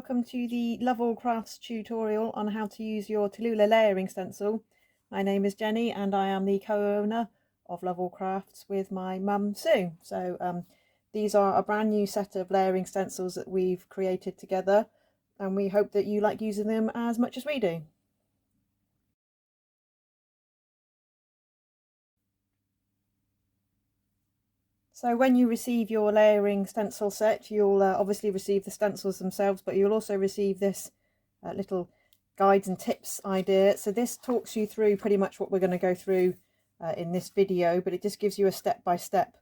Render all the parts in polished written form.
welcome to the LoveAll Crafts tutorial on how to use your Tallulah layering stencil. My name is Jenny and I am the co-owner of LoveAll Crafts with my mum Sue. So these are a brand new set of layering stencils that we've created together, and we hope that you like using them as much as we do. So when you receive your layering stencil set, you'll obviously receive the stencils themselves, but you'll also receive this little guides and tips idea. So this talks you through pretty much what we're going to go through in this video, but it just gives you a step-by-step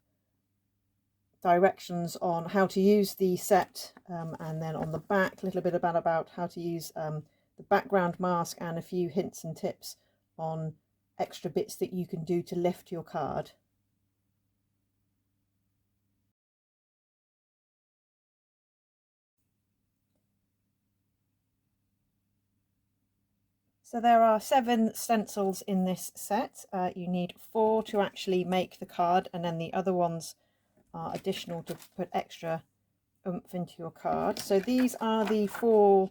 directions on how to use the set, and then on the back a little bit about how to use the background mask and a few hints and tips on extra bits that you can do to lift your card. So there are 7 stencils in this set. You need 4 to actually make the card, and then the other ones are additional to put extra oomph into your card. So these are the 4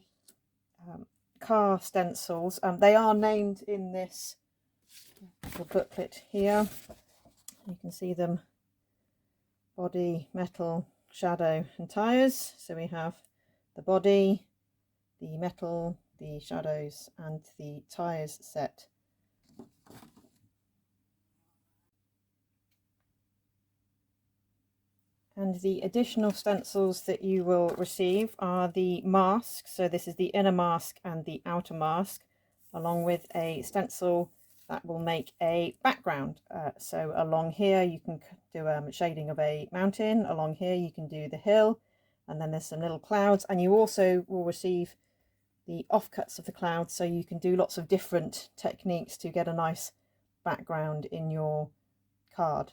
car stencils. They are named in this little booklet here. You can see them: body, metal, shadow and tyres. So we have the body, the metal, the shadows and the tyres set. And the additional stencils that you will receive are the masks. So this is the inner mask and the outer mask, along with a stencil that will make a background. So along here you can do a shading of a mountain, along here you can do the hill, and then there's some little clouds, and you also will receive the offcuts of the clouds, so you can do lots of different techniques to get a nice background in your card.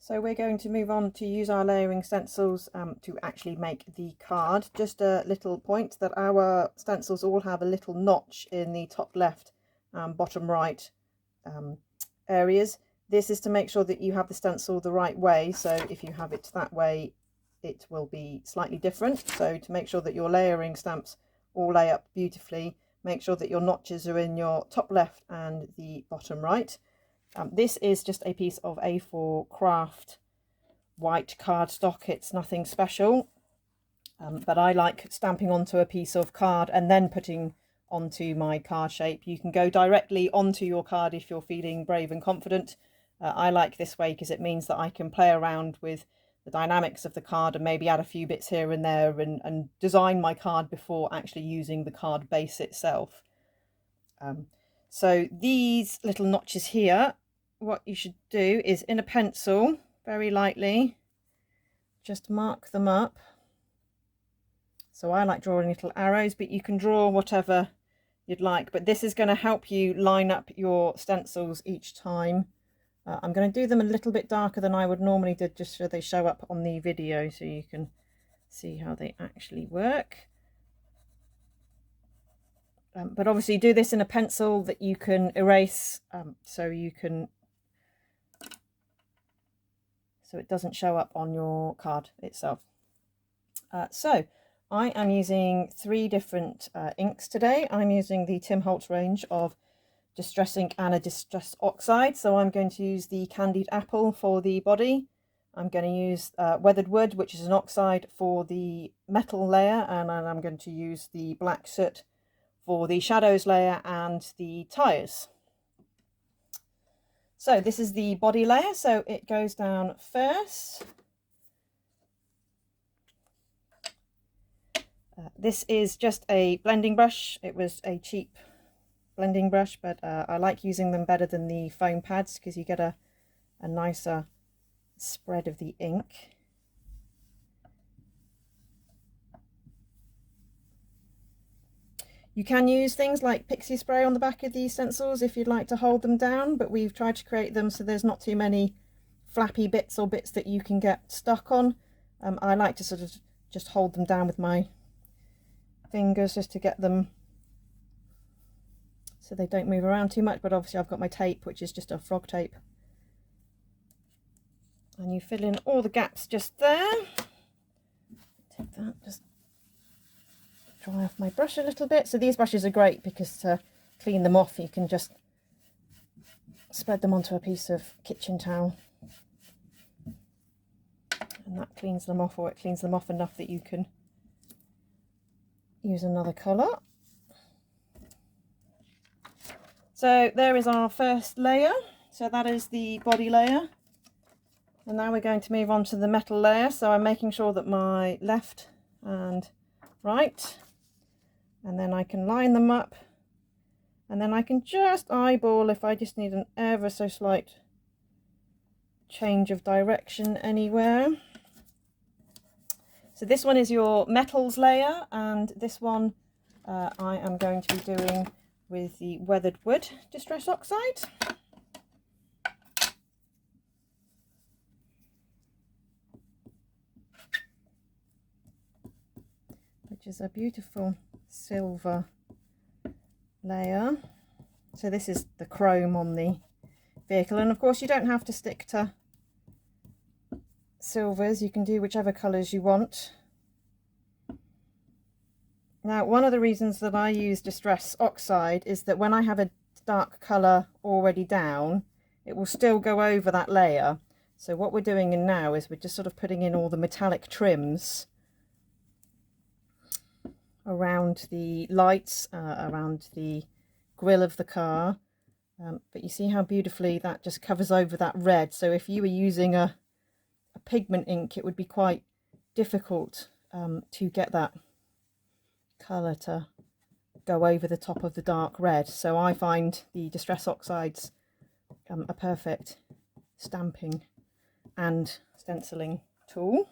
So we're going to move on to use our layering stencils to actually make the card. Just a little point that our stencils all have a little notch in the top left and bottom right areas. This is to make sure that you have the stencil the right way. So if you have it that way, it will be slightly different. So to make sure that your layering stamps all lay up beautifully, make sure that your notches are in your top left and the bottom right. This is just a piece of A4 craft white cardstock. It's nothing special, but I like stamping onto a piece of card and then putting onto my card shape. You can go directly onto your card if you're feeling brave and confident. I like this way because it means that I can play around with the dynamics of the card and maybe add a few bits here and there and design my card before actually using the card base itself. So these little notches here, what you should do is, in a pencil, very lightly, just mark them up. So I like drawing little arrows, but you can draw whatever you'd like. But this is going to help you line up your stencils each time. I'm going to do them a little bit darker than I would normally do, just so they show up on the video so you can see how they actually work. But obviously do this in a pencil that you can erase, so it doesn't show up on your card itself. So I am using 3 different inks today. I'm using the Tim Holtz range of Distress ink and a Distress oxide. So I'm going to use the Candied Apple for the body. I'm going to use Weathered Wood, which is an oxide, for the metal layer, and I'm going to use the Black Soot for the shadows layer and the tyres. So this is the body layer, so it goes down first. This is just a blending brush. It was a cheap blending brush, but I like using them better than the foam pads because you get a nicer spread of the ink. You can use things like pixie spray on the back of these stencils if you'd like to hold them down, but we've tried to create them so there's not too many flappy bits or bits that you can get stuck on. I like to sort of just hold them down with my fingers just to get them so they don't move around too much, but obviously I've got my tape, which is just a frog tape, and you fill in all the gaps just there. Take that, just dry off my brush a little bit. So these brushes are great because to clean them off you can just spread them onto a piece of kitchen towel and that cleans them off, or it cleans them off enough that you can use another colour. So there is our first layer, so that is the body layer, and now we're going to move on to the metal layer. So I'm making sure that my left and right, and then I can line them up, and then I can just eyeball if I just need an ever so slight change of direction anywhere. So this one is your metals layer, and this one I am going to be doing with the weathered wood distress oxide. Which is a beautiful silver layer. So this is the chrome on the vehicle, and of course you don't have to stick to silvers, you can do whichever colours you want. Now, one of the reasons that I use Distress Oxide is that when I have a dark colour already down, it will still go over that layer. So what we're doing in now is we're just sort of putting in all the metallic trims around the lights, around the grille of the car. But you see how beautifully that just covers over that red. So if you were using a pigment ink, it would be quite difficult to get that colour to go over the top of the dark red. So I find the Distress Oxides a perfect stamping and stenciling tool.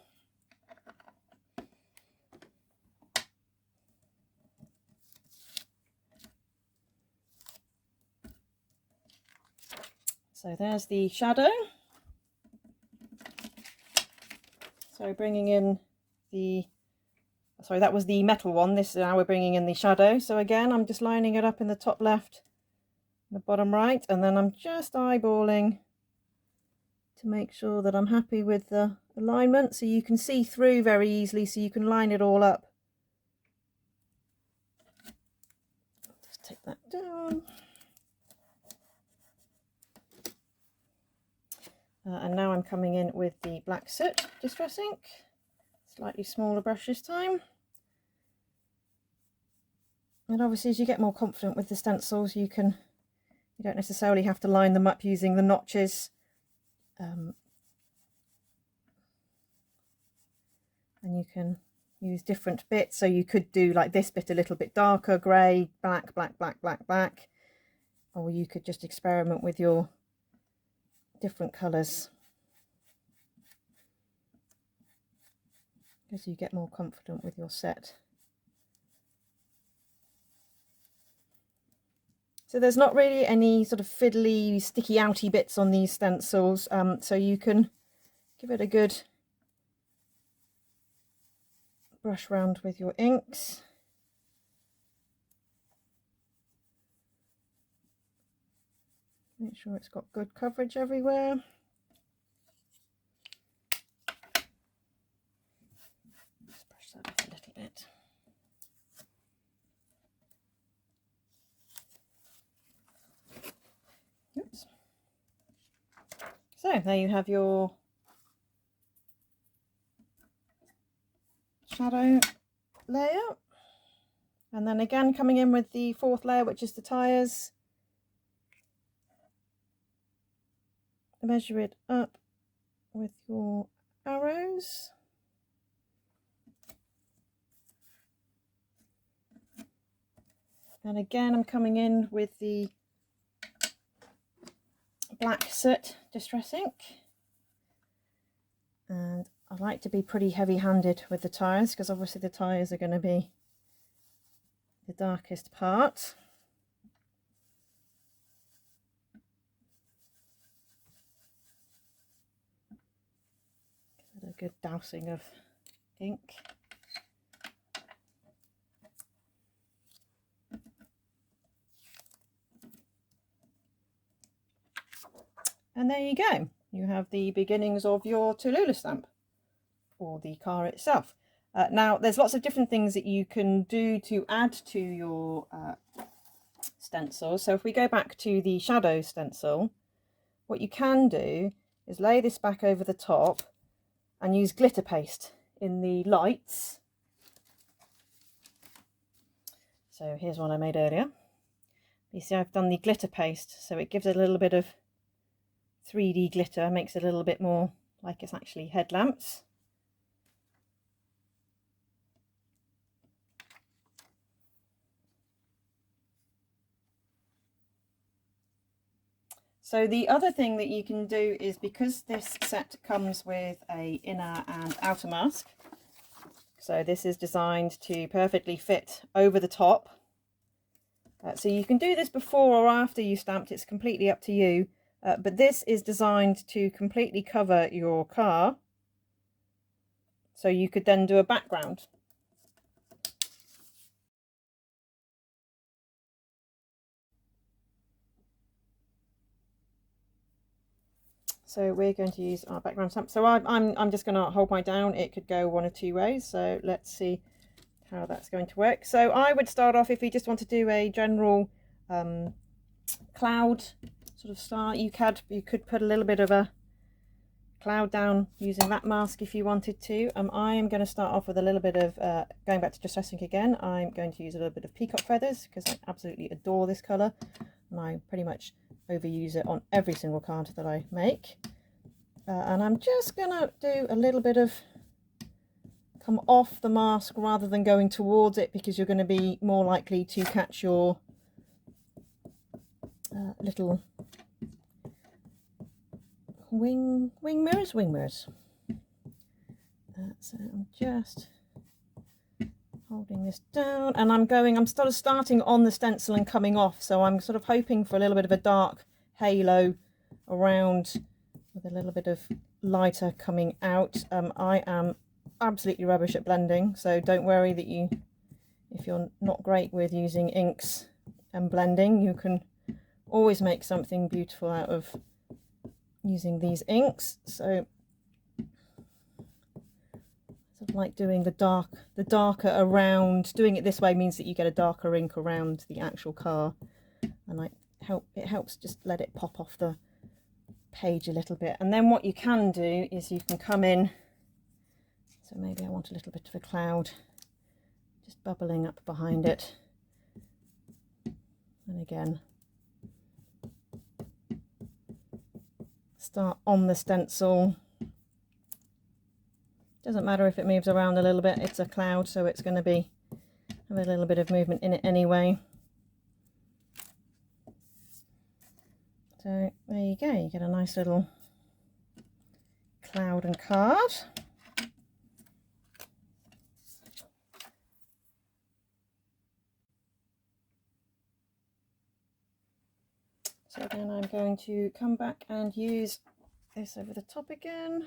So there's the shadow. So bringing in the, sorry, that was the metal one. This, now we're bringing in the shadow. So again, I'm just lining it up in the top left, the bottom right, and then I'm just eyeballing to make sure that I'm happy with the alignment, so you can see through very easily, so you can line it all up. Just take that down. And now I'm coming in with the black soot distress ink, slightly smaller brush this time. And obviously as you get more confident with the stencils, you don't necessarily have to line them up using the notches. And you can use different bits, so you could do like this bit a little bit darker, grey, black, black, black, black, black, or you could just experiment with your different colours as you get more confident with your set. So there's not really any sort of fiddly, sticky outy bits on these stencils, so you can give it a good brush round with your inks. Make sure it's got good coverage everywhere. Just brush that up a little bit. Oops. So there you have your shadow layer, and then again coming in with the fourth layer, which is the tyres. Measure it up with your arrows. And again, I'm coming in with the black soot distress ink. And I like to be pretty heavy-handed with the tyres, because obviously the tyres are going to be the darkest part. A good dousing of ink. And there you go. you have the beginnings of your Tallulah stamp, or the car itself. Now, there's lots of different things that you can do to add to your stencil. So if we go back to the shadow stencil, what you can do is lay this back over the top and use glitter paste in the lights. So here's one I made earlier. You see I've done the glitter paste, so it gives it a little bit of 3D glitter, makes it a little bit more like it's actually headlamps. So the other thing that you can do is, because this set comes with a inner and outer mask, so this is designed to perfectly fit over the top. So you can do this before or after you stamped, it's completely up to you. But this is designed to completely cover your car, so you could then do a background. So we're going to use our background stamp. So I'm just going to hold mine down. It could go one of two ways. So let's see how that's going to work. So I would start off, if you just want to do a general cloud sort of start, you could put a little bit of a cloud down using that mask if you wanted to. I am going to start off with a little bit of, going back to Distress Ink again, I'm going to use a little bit of peacock feathers because I absolutely adore this colour, and I pretty much overuse it on every single card that I make. And I'm just going to do a little bit of come off the mask rather than going towards it, because you're going to be more likely to catch your little wing mirrors. So I'm just holding this down, and I'm sort of starting on the stencil and coming off, so I'm sort of hoping for a little bit of a dark halo around with a little bit of lighter coming out. I am absolutely rubbish at blending, so don't worry that if you're not great with using inks and blending, you can always make something beautiful out of using these inks. So sort of like doing the darker around, doing it this way means that you get a darker ink around the actual car, and it helps just let it pop off the page a little bit. And then what you can do is you can come in, so maybe I want a little bit of a cloud just bubbling up behind it, and again start on the stencil. Doesn't matter if it moves around a little bit, it's a cloud, so it's going to have a little bit of movement in it anyway. So there you go, you get a nice little cloud and card. So then I'm going to come back and use this over the top again.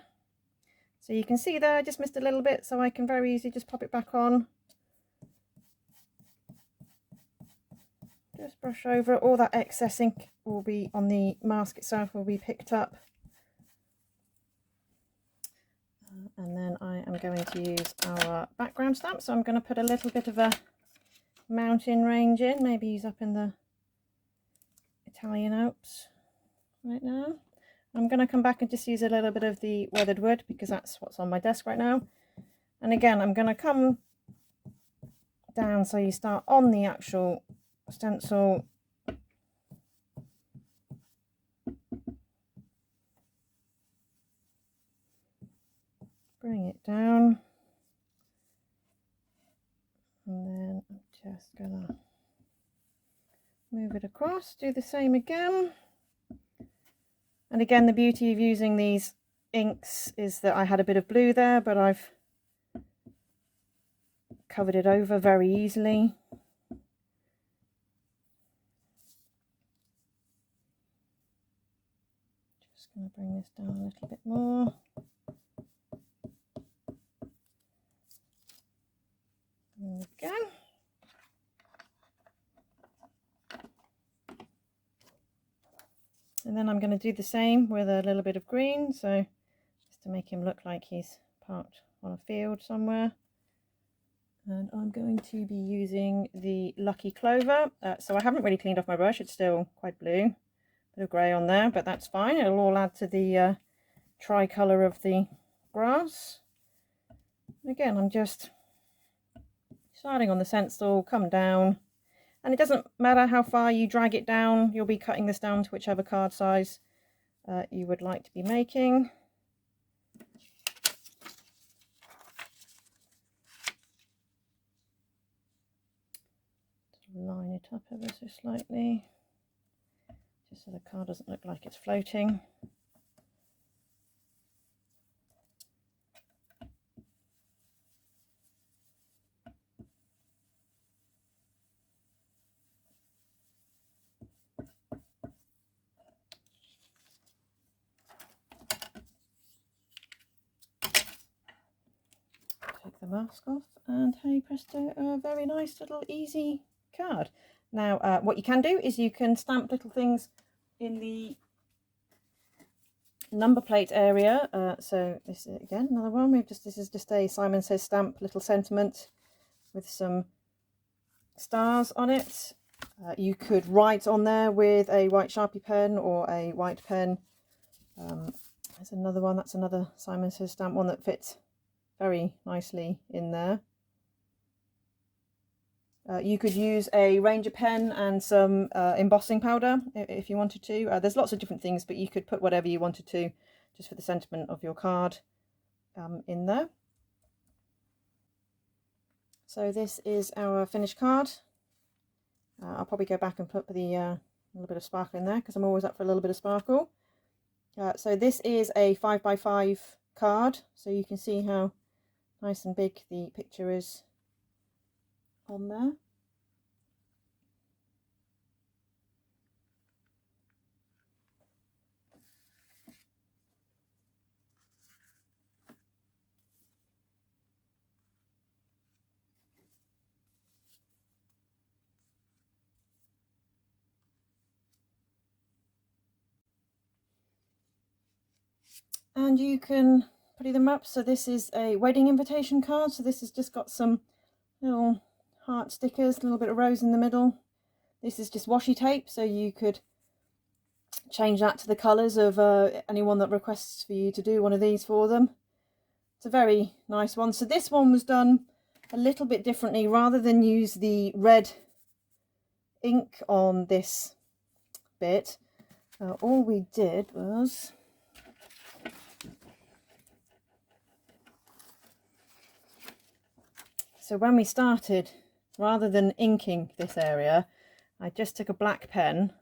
So you can see there I just missed a little bit, so I can very easily just pop it back on. Just brush over it. All that excess ink will be on the mask itself, will be picked up. And then I am going to use our background stamp. So I'm going to put a little bit of a mountain range in, maybe use up in the Italian Alps right now. I'm going to come back and just use a little bit of the weathered wood because that's what's on my desk right now. And again, I'm going to come down, so you start on the actual stencil, bring it down, and then I'm just gonna move it across, do the same again. And again, the beauty of using these inks is that I had a bit of blue there, but I've covered it over very easily. Just going to bring this down a little bit more. There we go. And And then I'm going to do the same with a little bit of green, so just to make him look like he's parked on a field somewhere. And I'm going to be using the Lucky Clover. So I haven't really cleaned off my brush, it's still quite blue. Bit of grey on there, but that's fine. It'll all add to the tricolour of the grass. Again, I'm just starting on the stencil, come down. And it doesn't matter how far you drag it down, you'll be cutting this down to whichever card size you would like to be making. Line it up ever so slightly, just so the card doesn't look like it's floating. Take the mask off, and hey presto, a very nice little easy card. Now what you can do is you can stamp little things in the number plate area. So this is again another one. This is just a Simon Says stamp little sentiment with some stars on it. You could write on there with a white Sharpie pen or a white pen. There's another one, that's another Simon Says stamp one that fits very nicely in there. You could use a Ranger pen and some embossing powder if you wanted to. There's lots of different things, but you could put whatever you wanted to just for the sentiment of your card in there. So this is our finished card. I'll probably go back and put the little bit of sparkle in there because I'm always up for a little bit of sparkle. So this is a 5x5 card, so you can see how nice and big the picture is on there. And you can put them up. So this is a wedding invitation card. So this has just got some little heart stickers, a little bit of rose in the middle. This is just washi tape, so you could change that to the colours of anyone that requests for you to do one of these for them. It's a very nice one. So this one was done a little bit differently. Rather than use the red ink on this bit, all we did was so when we started, rather than inking this area, I just took a black pen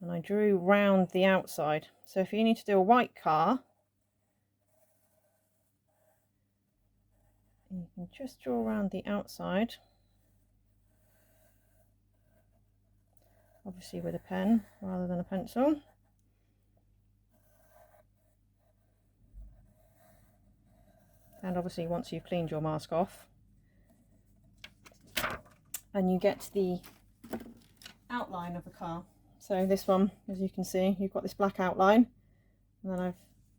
and I drew round the outside. So if you need to do a white car, you can just draw around the outside, obviously with a pen rather than a pencil. And obviously once you've cleaned your mask off, and you get the outline of the car. So this one, as you can see, you've got this black outline, and then I've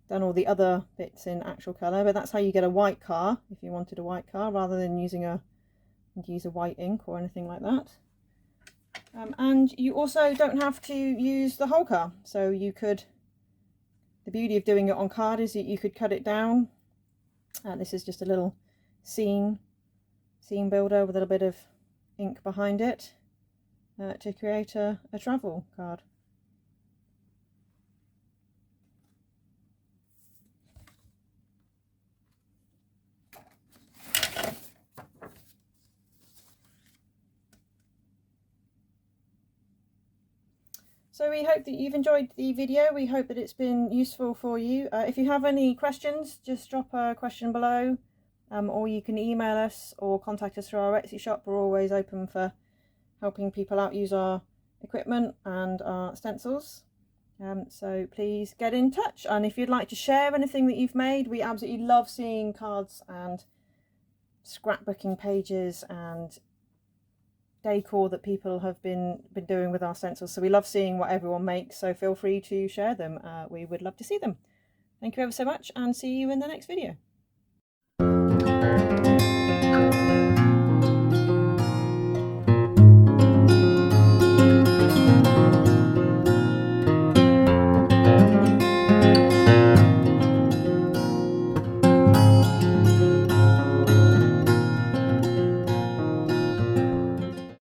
done all the other bits in actual colour, but that's how you get a white car if you wanted a white car, rather than using a white ink or anything like that. And you also don't have to use the whole car, so you could, the beauty of doing it on card is that you could cut it down. This is just a little scene builder with a little bit of ink behind it to create a travel card. So we hope that you've enjoyed the video. We hope that it's been useful for you. If you have any questions, just drop a question below, or you can email us or contact us through our Etsy shop. We're always open for helping people out use our equipment and our stencils. So please get in touch. And if you'd like to share anything that you've made, we absolutely love seeing cards and scrapbooking pages and decor that people have been doing with our stencils. So we love seeing what everyone makes, so feel free to share them. We would love to see them. Thank you ever so much, and see you in the next video.